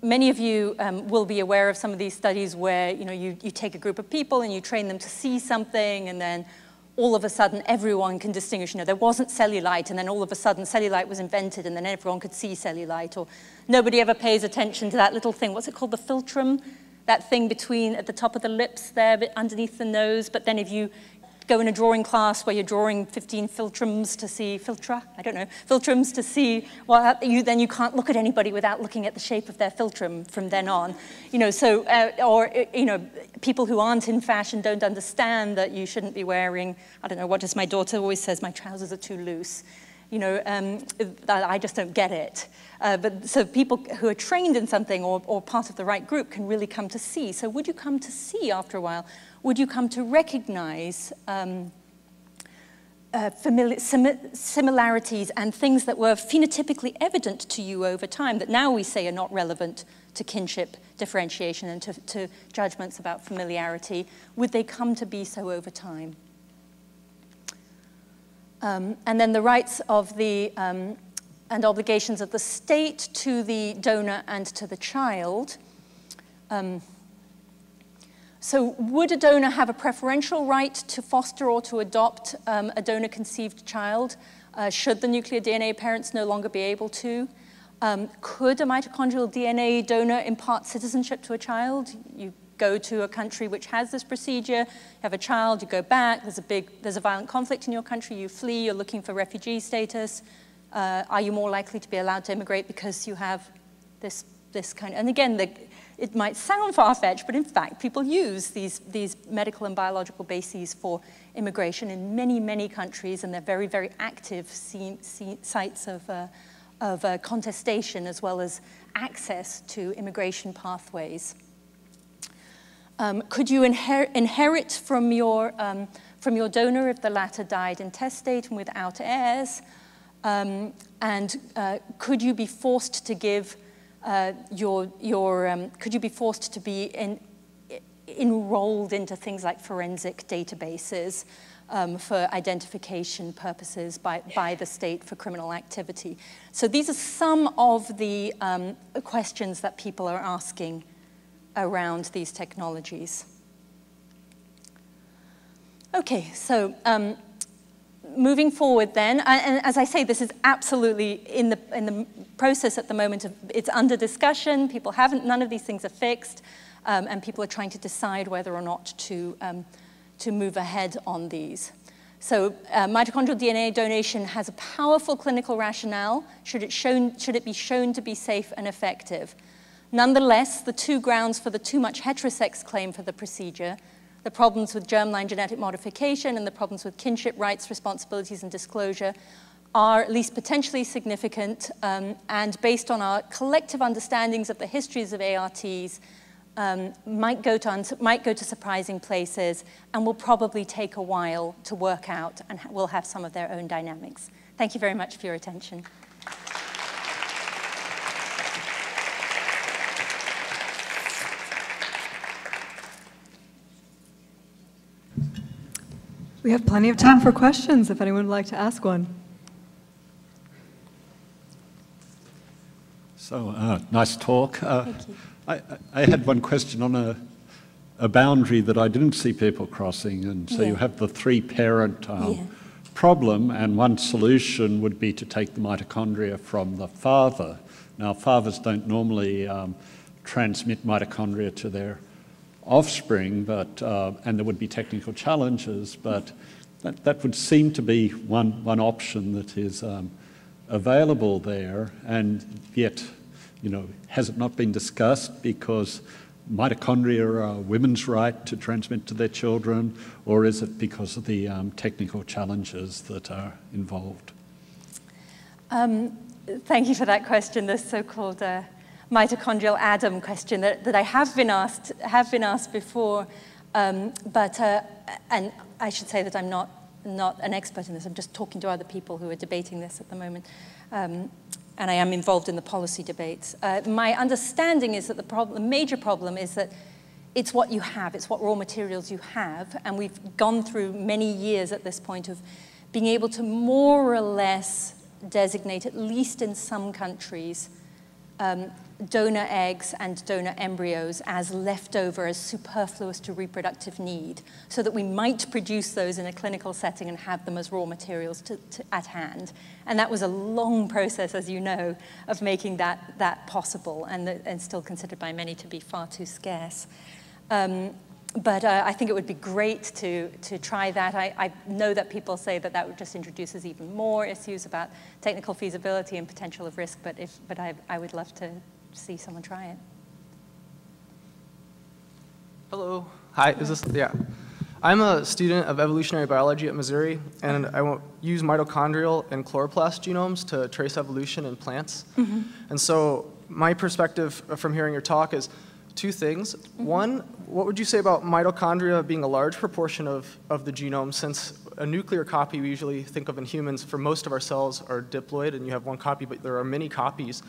many of you will be aware of some of these studies where you take a group of people and you train them to see something, and then all of a sudden everyone can distinguish. There wasn't cellulite, and then all of a sudden cellulite was invented, and then everyone could see cellulite. Or nobody ever pays attention to that little thing. What's it called? The philtrum? That thing at the top of the lips there, but underneath the nose. But then if you go in a drawing class where you're drawing 15 philtrums to see, philtrums to see, well, then you can't look at anybody without looking at the shape of their philtrum from then on. People who aren't in fashion don't understand that you shouldn't be wearing, I don't know, what does my daughter always says, my trousers are too loose. I just don't get it. So people who are trained in something or part of the right group can really come to see. So would you come to see after a while? Would you come to recognize similarities and things that were phenotypically evident to you over time that now we say are not relevant to kinship differentiation and to judgments about familiarity? Would they come to be so over time? And then the rights of the and obligations of the state to the donor and to the child. So would a donor have a preferential right to foster or to adopt a donor-conceived child should the nuclear DNA parents no longer be able to? Could a mitochondrial DNA donor impart citizenship to a child? You go to a country which has this procedure, you have a child, you go back, there's a violent conflict in your country, you flee, you're looking for refugee status. Are you more likely to be allowed to immigrate because you have this kind of, and again, it might sound far-fetched, but in fact, people use these medical and biological bases for immigration in many, many countries, and they're very, very active sites of contestation as well as access to immigration pathways. Could you inherit from your donor if the latter died intestate and without heirs? And could you be forced to give could you be forced to be enrolled into things like forensic databases for identification purposes by the state for criminal activity? So these are some of the questions that people are asking around these technologies. Okay, so moving forward then, and as I say, this is absolutely in the process at the moment. It's under discussion. None of these things are fixed, and people are trying to decide whether or not to move ahead on these. So mitochondrial DNA donation has a powerful clinical rationale should it be shown to be safe and effective. Nonetheless, the two grounds for the too much heterosex claim for the procedure, the problems with germline genetic modification and the problems with kinship rights, responsibilities, and disclosure are at least potentially significant, and based on our collective understandings of the histories of ARTs, might go to surprising places and will probably take a while to work out and will have some of their own dynamics. Thank you very much for your attention. We have plenty of time for questions if anyone would like to ask one. So, nice talk. Thank you. I had one question on a boundary that I didn't see people crossing, and so you have the three-parent problem, and one solution would be to take the mitochondria from the father. Now, fathers don't normally transmit mitochondria to their offspring, but and there would be technical challenges, but that would seem to be one option that is available there, and yet, has it not been discussed because mitochondria are women's right to transmit to their children, or is it because of the technical challenges that are involved? Thank you for that question, the so-called mitochondrial Adam question that I have been asked before. And I should say that I'm not an expert in this. I'm just talking to other people who are debating this at the moment. And I am involved in the policy debates. My understanding is that the major problem is that it's what you have, it's what raw materials you have, and we've gone through many years at this point of being able to more or less designate, at least in some countries, donor eggs and donor embryos as leftover, as superfluous to reproductive need, so that we might produce those in a clinical setting and have them as raw materials at hand. And that was a long process, as you know, of making that possible, and still considered by many to be far too scarce. But I think it would be great to try that. I know that people say that would just introduces even more issues about technical feasibility and potential of risk, but I would love to see someone try it. Hello. Hi. Is this? Yeah. I'm a student of evolutionary biology at Mizzou, and I use mitochondrial and chloroplast genomes to trace evolution in plants. Mm-hmm. And so my perspective from hearing your talk is two things. Mm-hmm. One, what would you say about mitochondria being a large proportion of the genome, since a nuclear copy we usually think of in humans for most of our cells are diploid, and you have one copy, but there are many copies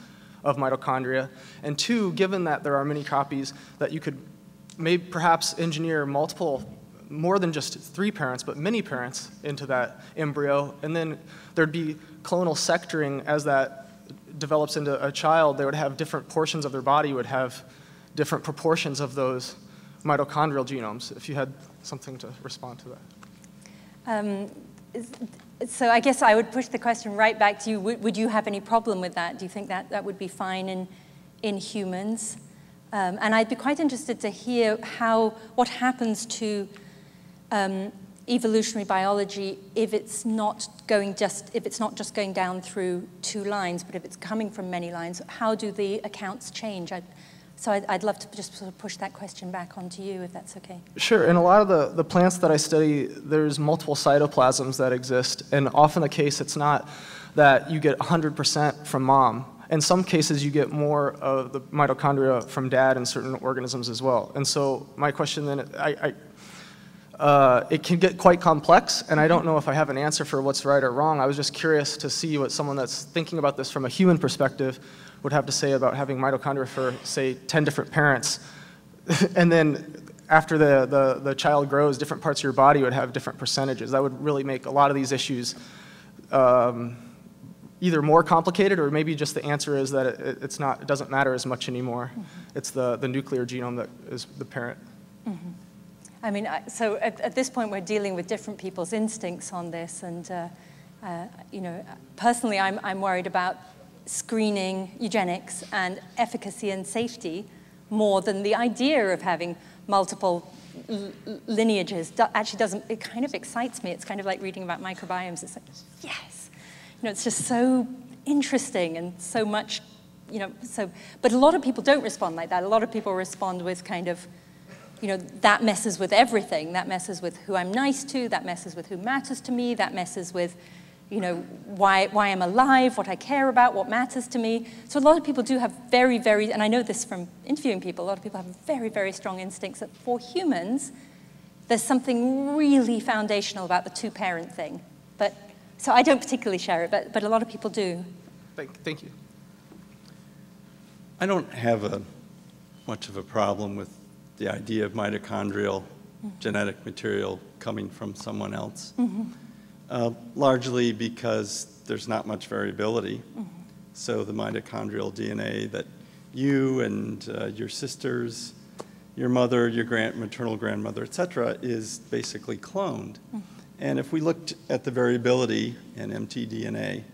of mitochondria. And two, given that there are many copies, that you could maybe perhaps engineer multiple, more than just 3 parents, but many parents into that embryo, and then there'd be clonal sectoring as that develops into a child. They would have different portions of their body would have different proportions of those mitochondrial genomes, if you had something to respond to that. So I guess I would push the question right back to you. Would you have any problem with that? Do you think that would be fine in humans? And I'd be quite interested to hear what happens to evolutionary biology if it's not just going down through 2 lines, but if it's coming from many lines. How do the accounts change? So I'd love to just sort of push that question back onto you, if that's okay. Sure. In a lot of the plants that I study, there's multiple cytoplasms that exist, and often the case it's not that you get 100% from mom. In some cases, you get more of the mitochondria from dad in certain organisms as well. And so my question then, it can get quite complex, and I don't know if I have an answer for what's right or wrong. I was just curious to see what someone that's thinking about this from a human perspective would have to say about having mitochondria for, say, 10 different parents. And then after the child grows, different parts of your body would have different percentages. That would really make a lot of these issues either more complicated, or maybe just the answer is that it doesn't matter as much anymore. Mm-hmm. It's the nuclear genome that is the parent. Mm-hmm. I mean, so at this point, we're dealing with different people's instincts on this, and you know, personally, I'm worried about screening, eugenics, and efficacy and safety more than the idea of having multiple lineages. Actually doesn't, it kind of excites me. It's kind of like reading about microbiomes. It's like, yes, you know, it's just so interesting and so much, you know, but a lot of people don't respond like that. A lot of people respond with kind of, you know, that messes with everything. That messes with who I'm nice to, that messes with who matters to me, that messes with, you know, why I'm alive, what I care about, what matters to me. So a lot of people do have very, very, and I know this from interviewing people, a lot of people have very, very strong instincts that for humans, there's something really foundational about the 2-parent thing. But, so I don't particularly share it, but a lot of people do. Thank you. I don't have much of a problem with the idea of mitochondrial genetic material coming from someone else. Mm-hmm. Largely because there's not much variability. Mm-hmm. So the mitochondrial DNA that you and your sisters, your mother, your maternal grandmother, et cetera, is basically cloned. Mm-hmm. And if we looked at the variability in mtDNA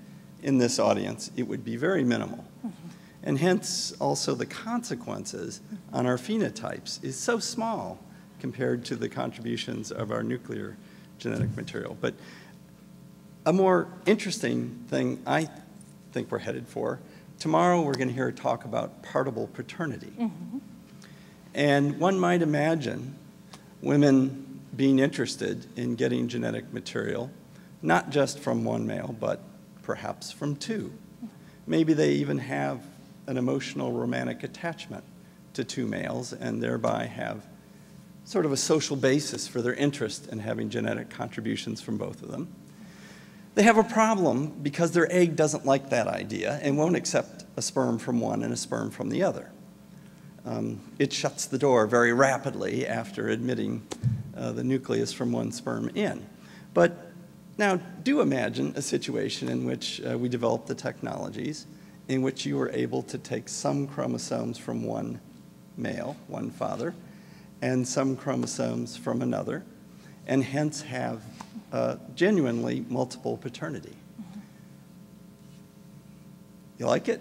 in this audience, it would be very minimal. Mm-hmm. And hence, also the consequences on our phenotypes is so small compared to the contributions of our nuclear genetic material. But a more interesting thing I think we're headed for, tomorrow we're going to hear a talk about partible paternity. Mm-hmm. And one might imagine women being interested in getting genetic material, not just from one male, but perhaps from 2. maybe they even have an emotional romantic attachment to two males and thereby have sort of a social basis for their interest in having genetic contributions from both of them. They have a problem because their egg doesn't like that idea and won't accept a sperm from one and a sperm from the other. It shuts the door very rapidly after admitting the nucleus from one sperm in. But now do imagine a situation in which we develop the technologies in which you were able to take some chromosomes from one male, one father, and some chromosomes from another, and hence have genuinely multiple paternity. You like it?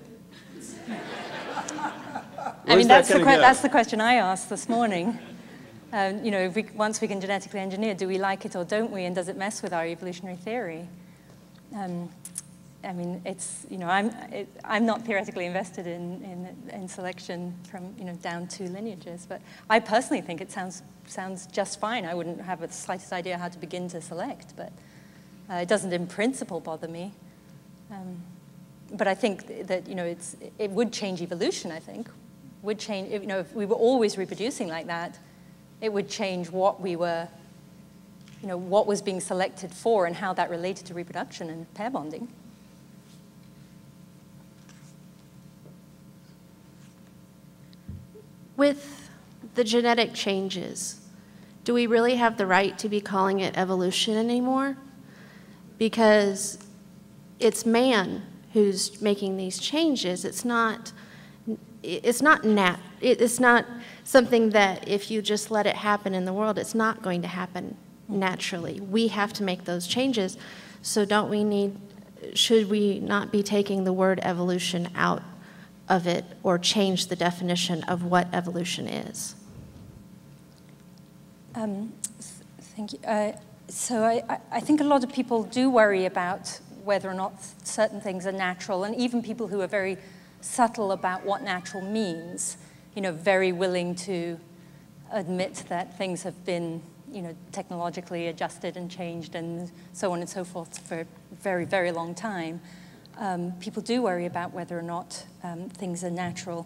I mean, that's the question I asked this morning. You know, once we can genetically engineer, do we like it or don't we, and does it mess with our evolutionary theory? I mean, it's, you know, I'm not theoretically invested in selection from, you know, down two lineages, but I personally think it sounds just fine. I wouldn't have the slightest idea how to begin to select, but it doesn't in principle bother me. But I think that, you know, it would change evolution, I think. Would change, you know, if we were always reproducing like that, it would change what we were, you know, what was being selected for and how that related to reproduction and pair bonding. With the genetic changes, do we really have the right to be calling it evolution anymore? Because it's man who's making these changes. It's not something that if you just let it happen in the world, it's not going to happen naturally. We have to make those changes. So should we not be taking the word evolution out of it or change the definition of what evolution is? Thank you. So I think a lot of people do worry about whether or not certain things are natural, and even people who are very subtle about what natural means, you know, very willing to admit that things have been, you know, technologically adjusted and changed and so on and so forth for a very, very long time. People do worry about whether or not things are natural.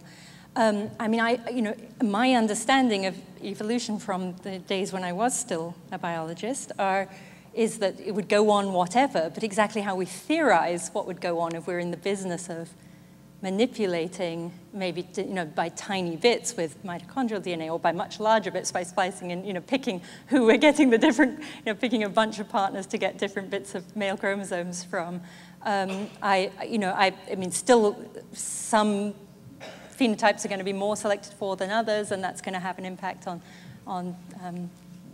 I mean, you know, my understanding of evolution from the days when I was still a biologist is that it would go on whatever, but exactly how we theorize what would go on if we're in the business of manipulating, maybe, you know, by tiny bits with mitochondrial DNA, or by much larger bits by splicing and, you know, picking who we're getting the different, you know, picking a bunch of partners to get different bits of male chromosomes from. I mean, still some phenotypes are going to be more selected for than others, and that's going to have an impact on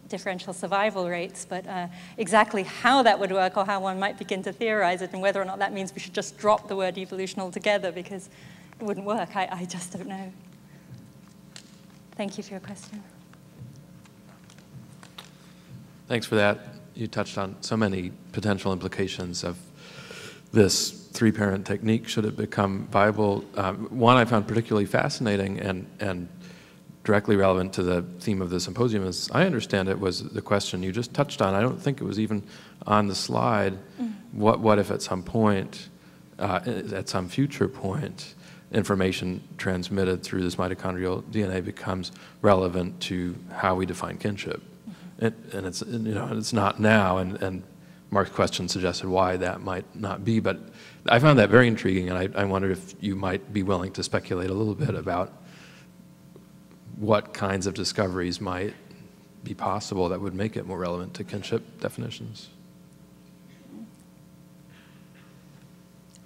differential survival rates. But exactly how that would work, or how one might begin to theorize it, and whether or not that means we should just drop the word evolution altogether because it wouldn't work, I just don't know. Thank you for your question. Thanks for that. You touched on so many potential implications of this three-parent technique should it become viable. One I found particularly fascinating and directly relevant to the theme of the symposium, as I understand it, was the question you just touched on. I don't think it was even on the slide. What if at some point, at some future point, information transmitted through this mitochondrial DNA becomes relevant to how we define kinship? And it's, you know, it's not now, and Mark's question suggested why that might not be, but I found that very intriguing, and I wonder if you might be willing to speculate a little bit about what kinds of discoveries might be possible that would make it more relevant to kinship definitions.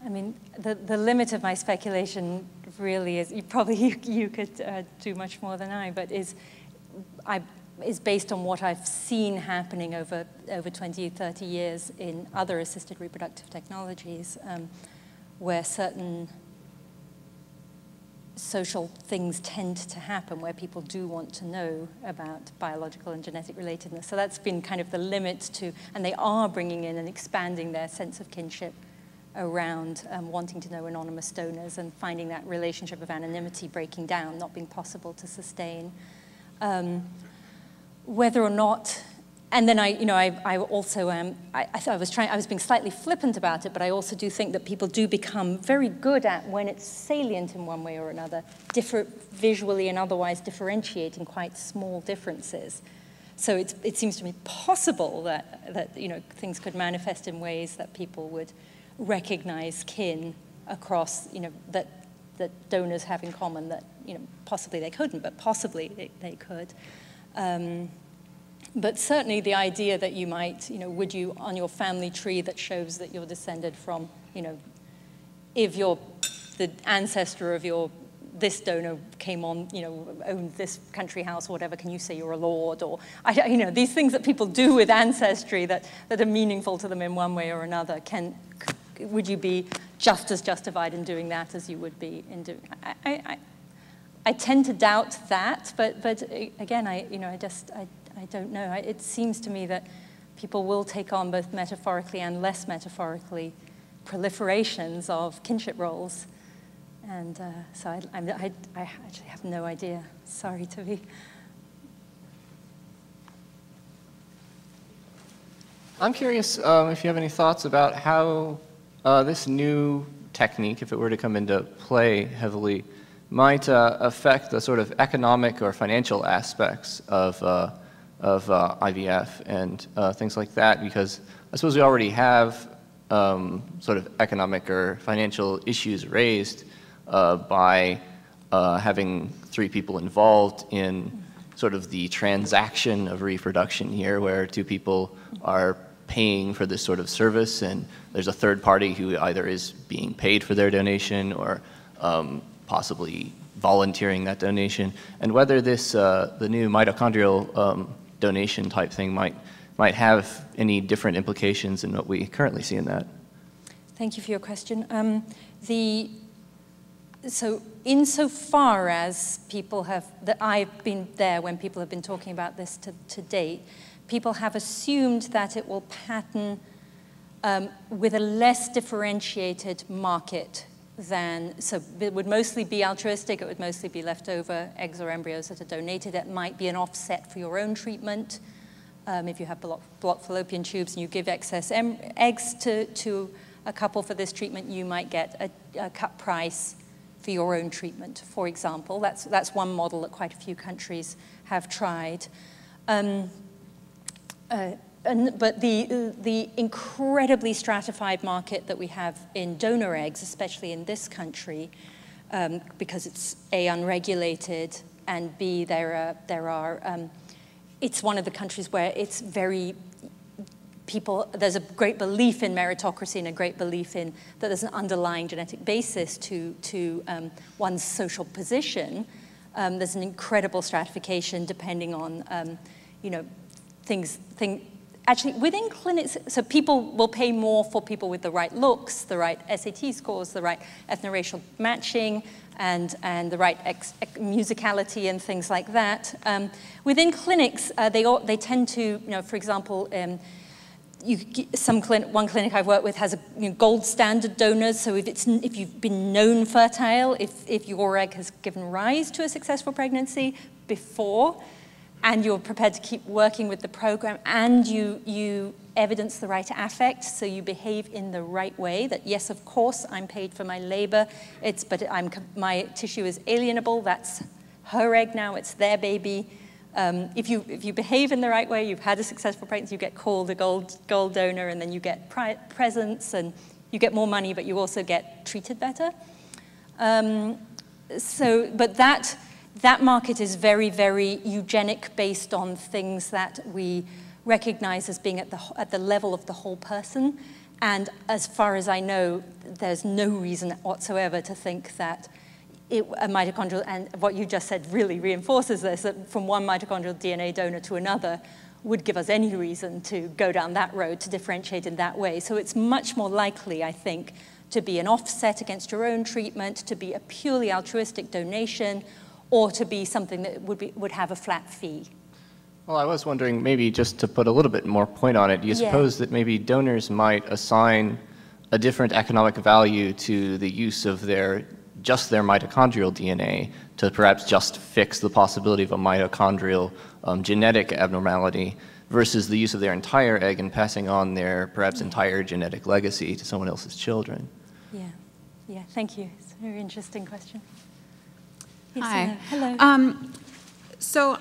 I mean, the limit of my speculation really is, you could do much more than I, but is based on what I've seen happening over 20, 30 years in other assisted reproductive technologies, where certain social things tend to happen, where people do want to know about biological and genetic relatedness. So that's been kind of the limit to, and they are bringing in and expanding their sense of kinship around wanting to know anonymous donors and finding that relationship of anonymity breaking down, not being possible to sustain. Whether or not and then I also I was being slightly flippant about it, but I also do think that people do become very good at, when it's salient in one way or another, visually and otherwise differentiating quite small differences. So it seems to me possible that things could manifest in ways that people would recognize kin across, that donors have in common that, possibly they couldn't, but possibly they could. But certainly the idea that you might, would you, on your family tree that shows that you're descended from, if you're the ancestor of this donor came on, owned this country house or whatever, can you say you're a lord? Or, these things that people do with ancestry that are meaningful to them in one way or another, would you be just as justified in doing that as you would be in doing, I tend to doubt that, but again, I don't know. It seems to me that people will take on, both metaphorically and less metaphorically, proliferations of kinship roles. And so I actually have no idea. Sorry to be. I'm curious if you have any thoughts about how this new technique, if it were to come into play heavily, might affect the sort of economic or financial aspects of IVF and things like that, because I suppose we already have sort of economic or financial issues raised by having 3 people involved in sort of the transaction of reproduction here, where 2 people are paying for this sort of service, and there's a third party who either is being paid for their donation or possibly volunteering that donation, and whether this the new mitochondrial donation type thing might have any different implications than what we currently see in that. Thank you for your question. So insofar as people have, that I've been there when people have been talking about this to date, people have assumed that it will pattern with a less differentiated market than, so it would mostly be altruistic, it would mostly be leftover eggs or embryos that are donated. It might be an offset for your own treatment. If you have blocked fallopian tubes and you give excess eggs to a couple for this treatment, you might get a cut price for your own treatment, for example. That's one model that quite a few countries have tried. But the incredibly stratified market that we have in donor eggs, especially in this country, because it's A, unregulated, and B, it's one of the countries where it's very, there's a great belief in meritocracy and a great belief in that there's an underlying genetic basis to one's social position. There's an incredible stratification depending on, actually, within clinics, so people will pay more for people with the right looks, the right SAT scores, the right ethno-racial matching, and the right musicality and things like that. Within clinics, they tend to, for example, one clinic I've worked with has gold standard donors. So if you've been known fertile, if your egg has given rise to a successful pregnancy before, and you're prepared to keep working with the program, and you evidence the right affect, so you behave in the right way, that yes, of course, I'm paid for my labor, but my tissue is alienable, that's her egg now, it's their baby. If you behave in the right way, you've had a successful pregnancy, you get called a gold donor, and then you get presents, and you get more money, but you also get treated better. But that market is very, very eugenic, based on things that we recognize as being at the level of the whole person. And as far as I know, there's no reason whatsoever to think that a mitochondrial, and what you just said really reinforces this, that from one mitochondrial DNA donor to another would give us any reason to go down that road, to differentiate in that way. So it's much more likely, I think, to be an offset against your own treatment, to be a purely altruistic donation, or to be something that would have a flat fee. Well, I was wondering, maybe just to put a little bit more point on it, do you suppose that maybe donors might assign a different economic value to the use of just their mitochondrial DNA to perhaps just fix the possibility of a mitochondrial genetic abnormality, versus the use of their entire egg and passing on their perhaps entire genetic legacy to someone else's children? Yeah, thank you. It's a very interesting question. Yes, Hi. hello. So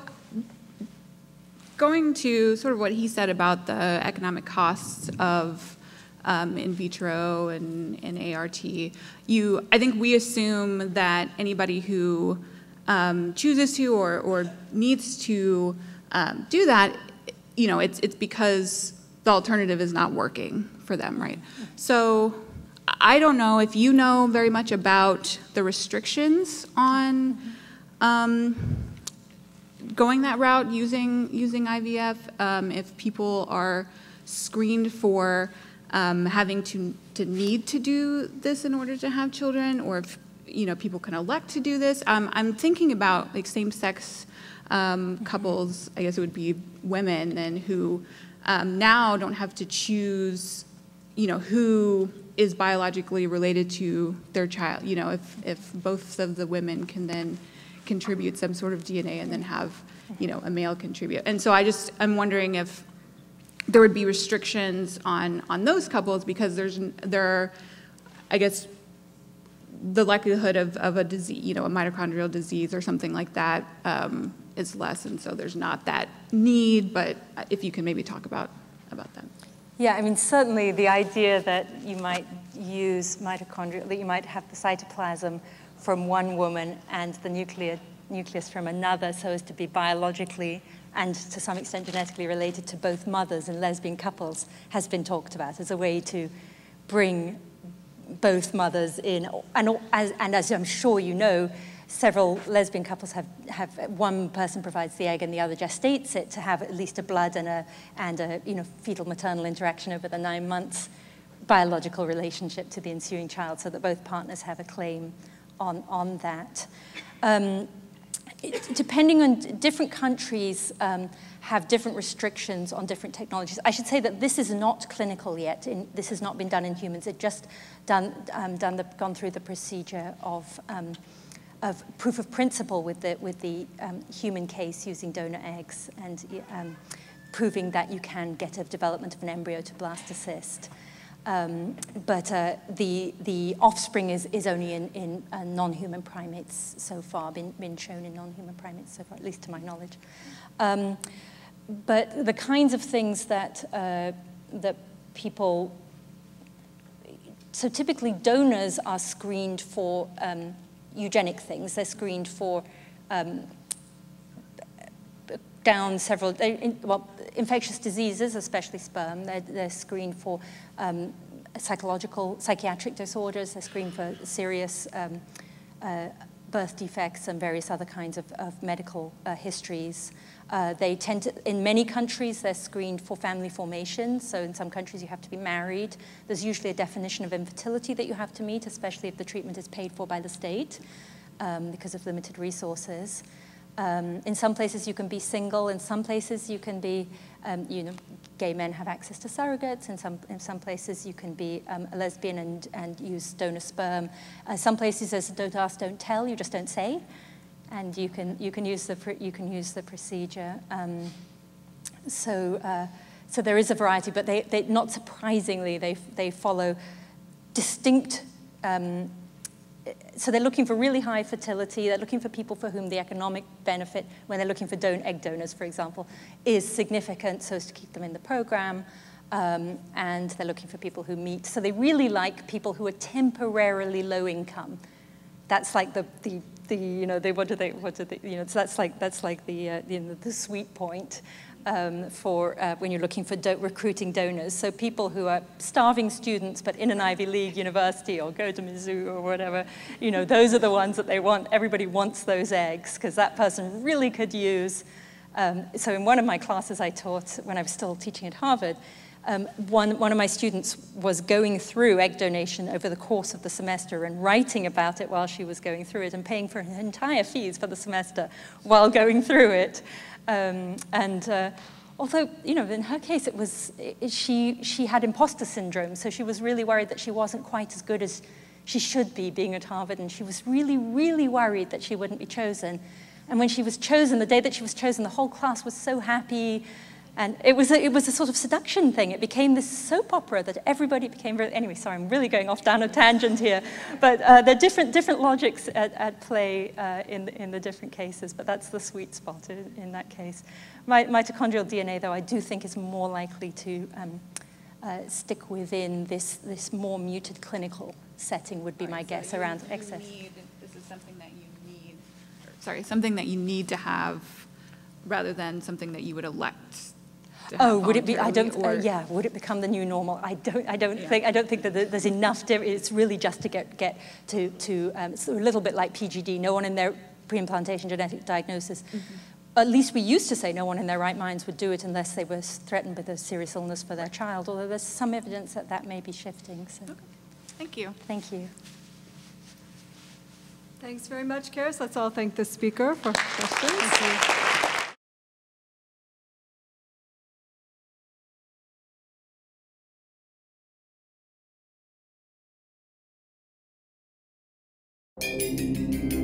going to sort of what he said about the economic costs of in vitro and ART, I think we assume that anybody who chooses to or needs to do that, it's because the alternative is not working for them, right? So I don't know if you know very much about the restrictions on going that route using IVF, if people are screened for having to need to do this in order to have children, or if people can elect to do this. I'm thinking about like same-sex couples, I guess it would be women then, who now don't have to choose who is biologically related to their child. If both of the women can then contribute some sort of DNA and then have a male contribute. And so I'm wondering if there would be restrictions on those couples, because there are, I guess, the likelihood of a disease, a mitochondrial disease or something like that is less, and so there's not that need. But if you can maybe talk about that. Yeah, I mean, certainly the idea that you might use mitochondria, that you might have the cytoplasm from one woman and the nucleus from another, so as to be biologically and to some extent genetically related to both mothers in lesbian couples, has been talked about as a way to bring both mothers in. And as I'm sure you know, several lesbian couples have one person provides the egg and the other gestates it, to have at least a blood and a fetal maternal interaction over the 9 months biological relationship to the ensuing child, so that both partners have a claim on that. Depending on different countries have different restrictions on different technologies. I should say that this is not clinical yet. This has not been done in humans. It's just gone through the procedure of proof of principle with the human case using donor eggs and proving that you can get a development of an embryo to blastocyst. But the offspring is only in non-human primates so far, been shown in non-human primates so far, at least to my knowledge. But the kinds of things that people, so typically donors are screened for eugenic things. They're screened for down several, infectious diseases, especially sperm. They're screened for psychiatric disorders. They're screened for serious birth defects and various other kinds of medical histories. They tend to, in many countries, they're screened for family formation. So in some countries, you have to be married. There's usually a definition of infertility that you have to meet, especially if the treatment is paid for by the state because of limited resources. In some places, you can be single. In some places, you can be, gay men have access to surrogates. In some places, you can be a lesbian and use donor sperm. Some places, there's don't ask, don't tell. You just don't say, and you can use the procedure. So there is a variety, but they not surprisingly, they follow distinct. So they're looking for really high fertility. They're looking for people for whom the economic benefit, when they're looking for egg donors, for example, is significant, so as to keep them in the program. And they're looking for people who meet. So they really like people who are temporarily low income. That's like so that's like the sweet point. For when you're looking for recruiting donors. So people who are starving students but in an Ivy League university or go to Mizzou or whatever, those are the ones that they want. Everybody wants those eggs because that person really could use. So in one of my classes I taught when I was still teaching at Harvard, one of my students was going through egg donation over the course of the semester and writing about it while she was going through it and paying for her entire fees for the semester while going through it. Although, in her case, she had imposter syndrome, so she was really worried that she wasn't quite as good as she should be being at Harvard, and she was really, really worried that she wouldn't be chosen. And when she was chosen, the day that she was chosen, the whole class was so happy. And it was a sort of seduction thing. It became this soap opera that everybody became very, anyway, sorry, I'm really going off down a tangent here. But there are different logics at play in the different cases, but that's the sweet spot in that case. Mitochondrial DNA, though, I do think is more likely to stick within this more muted clinical setting would be my guess around excess. This is something that you need, something that you need to have rather than something that you would elect. Oh, would it be? I don't. Yeah, would it become the new normal? I don't think that there's enough. It's really just to get to. It's a little bit like PGD. No one in their pre-implantation genetic diagnosis. Mm-hmm. At least we used to say no one in their right minds would do it unless they were threatened with a serious illness for their child. Although there's some evidence that may be shifting. So. Okay. Thank you. Thank you. Thanks very much, Charis. Let's all thank the speaker for questions. Thank you. Thank you.